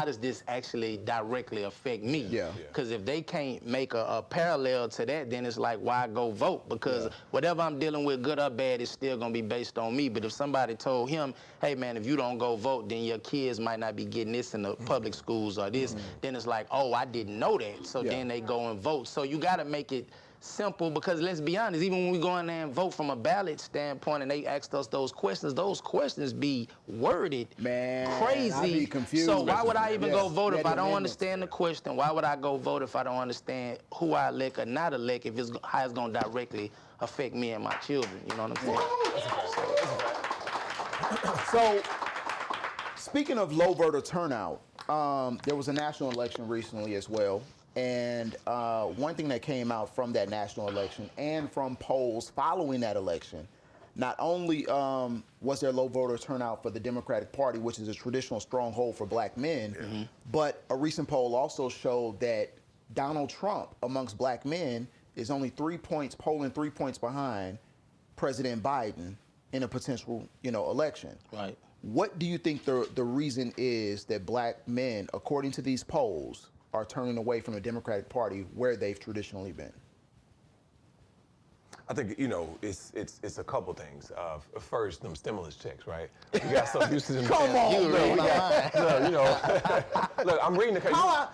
does this actually directly affect me? Because if they can't make a parallel to that, then it's like, why go vote? Because whatever I'm dealing with, good or bad, is still gonna be based on me. But if somebody told him, hey man, if you don't go vote, then your kids might not be getting this in the public schools or this, then it's like, oh, I didn't know that. So then they go and vote. So you gotta make it simple, because let's be honest, even when we go in there and vote from a ballot standpoint and they asked us those questions be worded crazy. I'd be confused. So why would I even go vote if I don't understand the question? Why would I go vote if I don't understand who I elect or not elect, if it's how it's going to directly affect me and my children? You know what I'm saying? So, speaking of low voter turnout, there was a national election recently as well. And one thing that came out from that national election and from polls following that election, not only was there low voter turnout for the Democratic Party, which is a traditional stronghold for black men, but a recent poll also showed that Donald Trump amongst black men is only 3 points, polling 3 points behind President Biden in a potential, you know, election. Right. What do you think the reason is that black men, according to these polls, are turning away from the Democratic Party where they've traditionally been? I think, you know, it's a couple things. First, them stimulus checks, right? We got so used to them. Come on, you know, look, I'm reading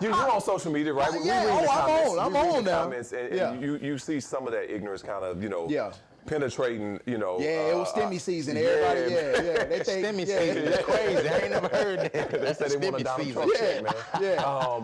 you're on social media, right? I'm on now. Comments, and you see some of that ignorance kind of, you know, penetrating, you know. Yeah, it was stimmy season. Everybody, they think stimmy season. That's crazy. I ain't never heard that. They said they want a Donald Trump check, man.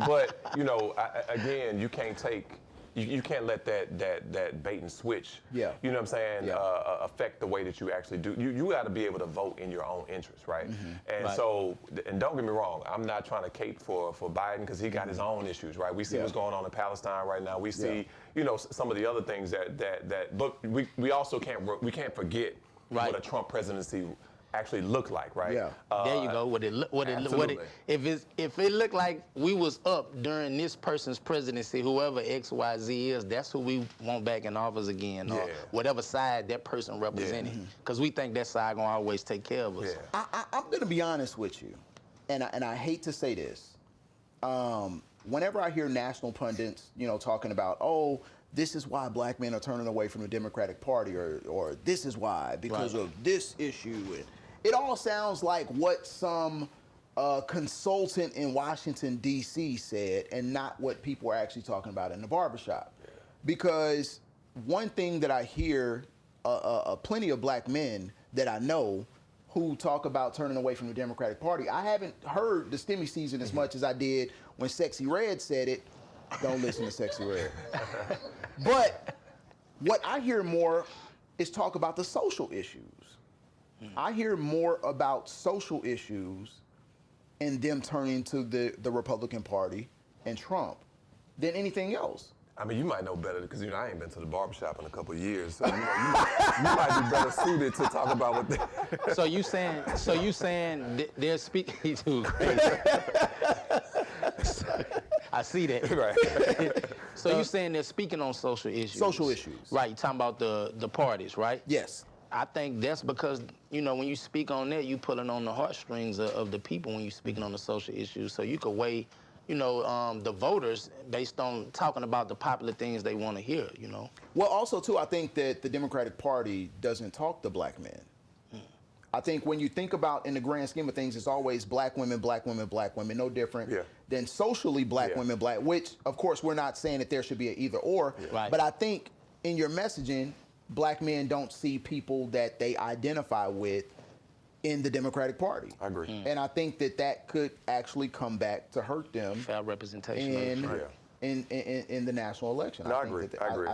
But you know, again, you can't take. You can't let that bait and switch, you know what I'm saying, affect the way that you actually do. You got to be able to vote in your own interest, right? And so, and don't get me wrong, I'm not trying to cape for Biden, because he got his own issues, right? We see what's going on in Palestine right now. We see, you know, some of the other things that look. We also can't forget what a Trump presidency actually look like, right? There you go. If it looked like we was up during this person's presidency, whoever XYZ is, that's who we want back in office again, or whatever side that person representing, because we think that side gonna always take care of us. I'm gonna be honest with you, and I hate to say this, whenever I hear national pundits, talking about, oh, this is why black men are turning away from the Democratic Party, or this is why, because of this issue. And it all sounds like what some consultant in Washington, D.C. said, and not what people are actually talking about in the barbershop. Yeah. Because one thing that I hear plenty of black men that I know who talk about turning away from the Democratic Party, I haven't heard the STEMI season as much as I did when Sexy Red said it. Don't listen to Sexy Red. But what I hear more is talk about the social issues. I hear more about social issues and them turning to the Republican Party and Trump than anything else. I mean, you might know better because I ain't been to the barbershop in a couple of years, so you might be better suited to talk about what they. So you saying they're speaking to crazy. I see that. Right. So you saying they're speaking on social issues? Social issues. Right. You're talking about the parties, right? Yes. I think that's because, when you speak on that, you pulling on the heartstrings of the people when you're speaking on the social issues. So you could weigh, the voters based on talking about the popular things they want to hear, Well, also, too, I think that the Democratic Party doesn't talk to black men. I think when you think about, in the grand scheme of things, it's always black women, no different than socially black women, which, of course, we're not saying that there should be an either or. Right. But I think in your messaging, black men don't see people that they identify with in the Democratic Party. I agree. And I think that could actually come back to hurt them. Fair representation. In the national election. No, I agree. I agree.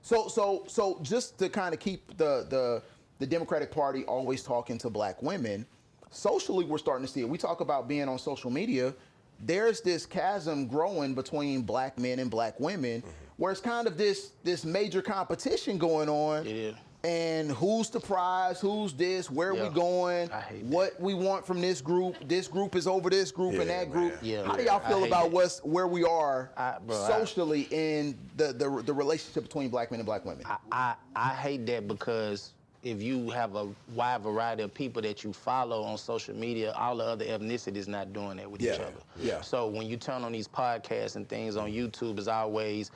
So just to kind of keep the Democratic Party always talking to black women, socially we're starting to see it. We talk about being on social media. There's this chasm growing between black men and black women, where it's kind of this major competition going on. Yeah. And who's the prize? Who's this? Where we going? What we want from this group? This group is over this group and that group. Yeah. How do y'all feel about where we are socially in the relationship between black men and black women? I hate that because if you have a wide variety of people that you follow on social media, all the other ethnicities not doing that with each other. Yeah. So when you turn on these podcasts and things on YouTube, it's always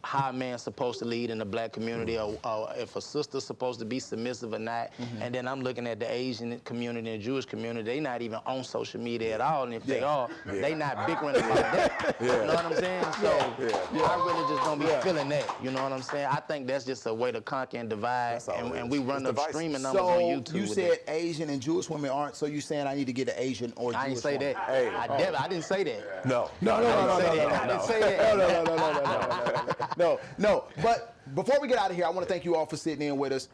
how a man's supposed to lead in the black community, or if a sister's supposed to be submissive or not. And then I'm looking at the Asian community and Jewish community, they not even on social media at all. And if they are, they not bickering about that. You know what I'm saying? So I really just don't be feeling that. You know what I'm saying? I think that's just a way to conquer and divide. And we run up streaming numbers on YouTube. So you said Asian and Jewish women aren't, so you saying I need to get an Asian or Jewish I didn't say woman? that. Hey. I didn't say that. No. I didn't say that. No. But before we get out of here, I want to thank you all for sitting in with us.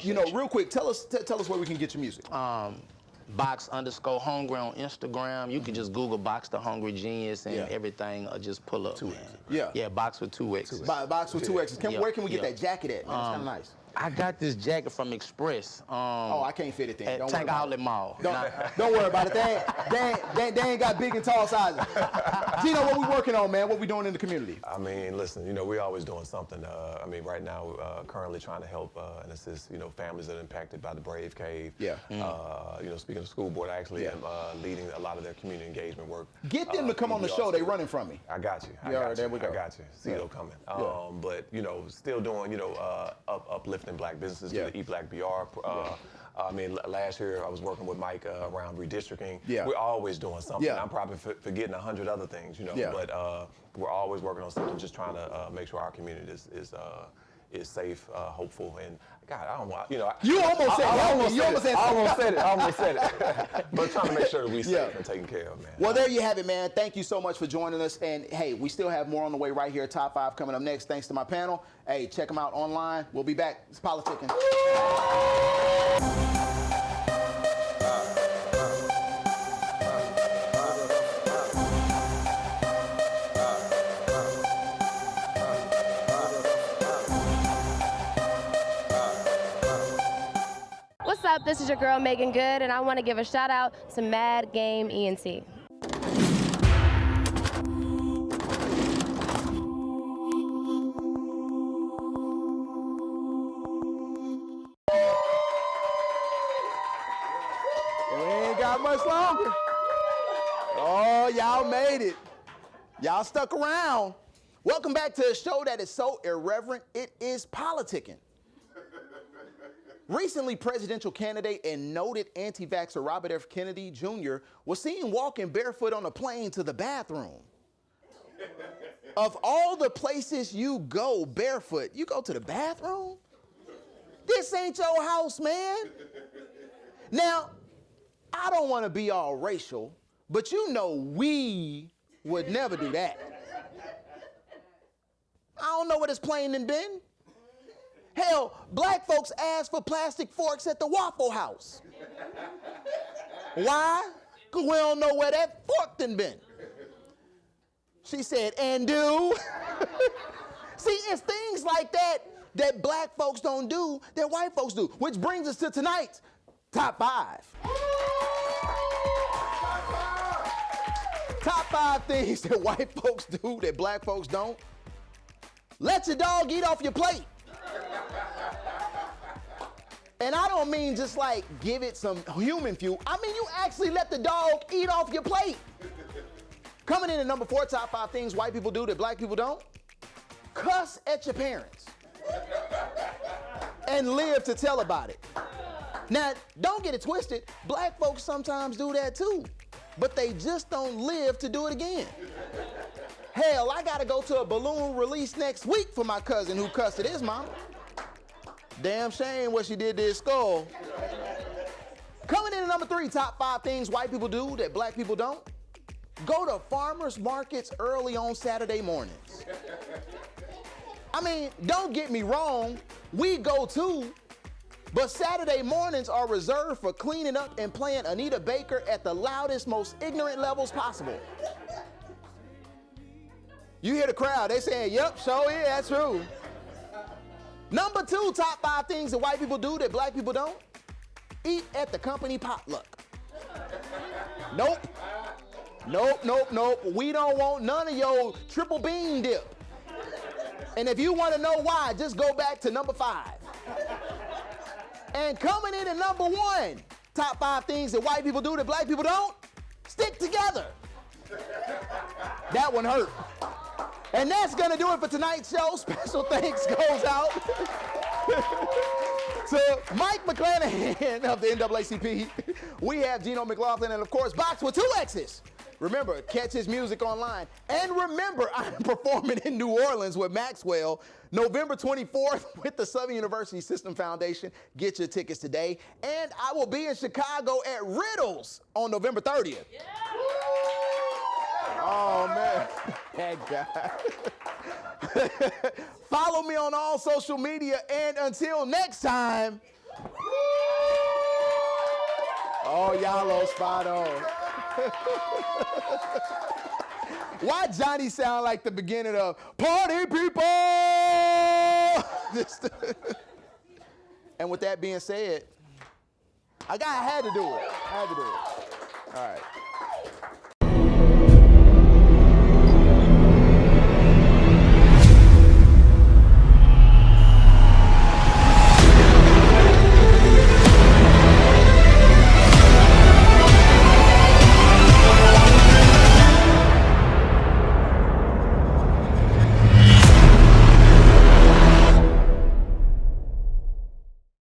Real quick, tell us where we can get your music. Boxx_Hungry on Instagram. You can just Google Boxx the Hungry Genius and everything will just pull up. 2 X's. Yeah, Boxx with 2 X's. Boxx with 2 X's. Where can we get that jacket at? Man, it's kind of nice. I got this jacket from Express. I can't fit it then. At Tank Outlet Mall. Don't worry about it. They ain't got big and tall sizes. Geno, what we working on, man? What we doing in the community? I mean, listen, we're always doing something. Right now, currently trying to help and assist, families that are impacted by the Brave Cave. Yeah. Speaking of school board, I actually am leading a lot of their community engagement work. Get them to come on the show. They running from me. I got you. There we go. I got you. CeeDo coming. But, still doing, uplifting black businesses through the Eat Black BR. Last year I was working with Mike around redistricting. Yeah. We're always doing something. Yeah. I'm probably forgetting 100 other things, but we're always working on something, just trying to make sure our community is safe, hopeful, and God, I don't want, You almost said it. I almost said it. But trying to make sure that we safe and taken care of, man. Well, there you have it, man. Thank you so much for joining us. And hey, we still have more on the way right here. Top 5 coming up next. Thanks to my panel. Hey, check them out online. We'll be back. It's PoliTicKING. What's up? This is your girl Megan Good, and I want to give a shout out to Mad Game ENT. We ain't got much longer. Oh, y'all made it. Y'all stuck around. Welcome back to a show that is so irreverent, it is politicking. Recently, presidential candidate and noted anti-vaxxer Robert F. Kennedy Jr. was seen walking barefoot on a plane to the bathroom. Of all the places you go barefoot, you go to the bathroom? This ain't your house, man. Now, I don't want to be all racial, but you know we would never do that. I don't know what his plane done been. Hell, black folks ask for plastic forks at the Waffle House. Why? Because we don't know where that fork done been. She said, and do. See, it's things like that that black folks don't do that white folks do. Which brings us to tonight's Top 5. Top 5 things that white folks do that black folks don't. Let your dog eat off your plate. And I don't mean just like give it some human fuel. I mean you actually let the dog eat off your plate. Coming in at number 4, top 5 things white people do that black people don't. Cuss at your parents. And live to tell about it. Now, don't get it twisted. Black folks sometimes do that too. But they just don't live to do it again. Hell, I gotta go to a balloon release next week for my cousin who cussed at his mama. Damn shame what she did to his skull. Coming in at number 3, top 5 things white people do that black people don't. Go to farmers markets early on Saturday mornings. I mean, don't get me wrong, we go too, but Saturday mornings are reserved for cleaning up and playing Anita Baker at the loudest, most ignorant levels possible. You hear the crowd, they saying, yep, sure is, that's true. Number 2, top 5 things that white people do that black people don't. Eat at the company potluck. Nope. Nope, nope, nope. We don't want none of your triple bean dip. And if you want to know why, just go back to number 5. And coming in at number 1, top 5 things that white people do that black people don't. Stick together. That one hurt. And that's going to do it for tonight's show. Special thanks goes out to Mike McClanahan of the NAACP. We have Geno McLaughlin and, of course, Boxx with 2 X's. Remember, catch his music online. And remember, I'm performing in New Orleans with Maxwell November 24th with the Southern University System Foundation. Get your tickets today. And I will be in Chicago at Riddles on November 30th. Yeah. Oh, man. That guy. Follow me on all social media. And until next time. Oh, y'all on spot on. Why Johnny sound like the beginning of Party People? And with that being said, I had to do it. All right.